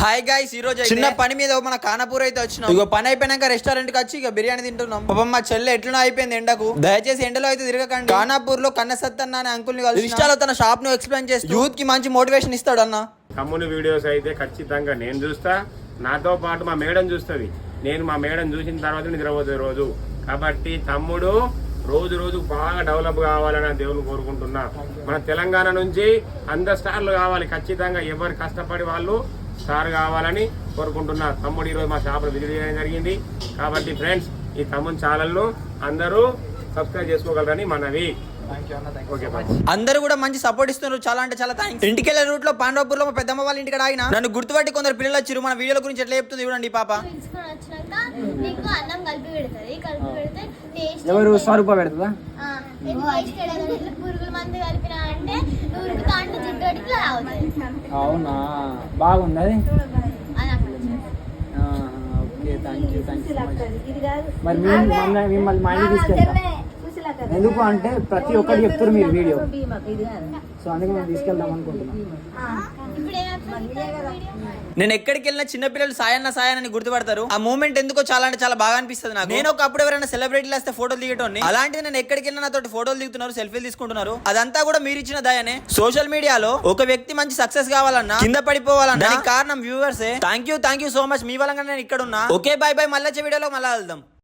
Hi guys, ఈ రోజు చిన్న పని మీద మన ఖానాపూర్ అయితే వచ్చినాం. ఇగో పని అయిపోయినాక రెస్టారెంట్ కి వచ్చి ఇక బిర్యానీ తింటున్నాం. పాపం మా చెల్లె ఎట్లా అయిపోయింది ఎండకు. దయచేసి ఎండలో అయితే తిరగకండి. ఖానాపూర్ లో కన్న సత్తన్న అనే అంకుల్ ని కలిసి ఇన్స్టాలో తన షాప్ ను ఎక్స్ప్లెయిన్ చేస్తూ యూత్ కి మంచి మోటివేషన్ ఇస్తాడు అన్న. తమ్ముని వీడియోస్ అయితే ఖచ్చితంగా నేను చూస్తా, నాతో పాటు మా మేడం చూస్తుంది. నేను మా మేడం చూసిన తర్వాత నిద్రపోతుంది రోజు. కాబట్టి తమ్ముడు రోజు రోజు బాగా డెవలప్ కావాలని దేవుని కోరుకుంటున్నా. మన తెలంగాణ నుంచి అందరు స్టార్లు కావాలి, ఖచ్చితంగా ఎవరు కష్టపడి వాళ్ళు స్టార్ కావాలని కోరుకుంటున్నా. తమ్ముడు ఈరోజు మా షాప్ విజిట్ చేయడం జరిగింది. కాబట్టి ఫ్రెండ్స్, ఈ తమ్ముని ఛానల్ను అందరూ సబ్స్క్రైబ్ చేసుకోగలరని మనవి. అందరూ కూడా మంచి సపోర్ట్ ఇస్తున్నారు, చాలా అంటే చాలా థ్యాంక్స్. ఇంటికి వెళ్ళే రూట్ లో పాండవపూర్ లో మా పెద్దమ్మ వాళ్ళ ఇంటికి ఆగిన నన్ను గుర్తుపట్టి కొందరు పిల్లలు వచ్చారు. మన వీడియోల గురించి ఎట్లా చెప్తుంది చూడండి. పాప ఎవరు స్వరూప పెడుతుందా? అవునా, బాగుంది అది. Okay, thank you. మరి మిమ్మల్ని మా ఇంటికి తీసుకెళ్తాం. ఎందుకు అంటే ప్రతి ఒక్కరు చెప్తారు మీరు వీడియో, సో అందుకే మేము తీసుకెళ్దాం అనుకుంటున్నాం. నేను ఎక్కడికి వెళ్ళినా చిన్నపిల్లలు సాయన్న సాయన్న గుర్తుపడతారు. ఆ మూమెంట్ ఎందుకో చాలా అంటే చాలా బాగా అనిపిస్తుంది నాకు. నేను ఒకప్పుడు ఎవరైనా సెలబ్రిటీలు వస్తే ఫోటోలు దిగటోని, అలాంటిది నేను ఎక్కడికి వెళ్ళినా నాతోటి ఫోటోలు దిగుతున్నారు, సెల్ఫీలు తీసుకుంటున్నారు. అదంతా కూడా మీరు ఇచ్చిన దయనే. సోషల్ మీడియాలో ఒక వ్యక్తి మంచి సక్సెస్ కావాలన్నా, కింద పడిపోవాలన్నా దానికి కారణం వ్యూవర్సే. Thank you so much. మీ వల్ల నేను ఇక్కడ ఉన్నా. Okay, bye bye. మళ్ళీ వచ్చే వీడియోలో మళ్ళీ వెళ్దాం.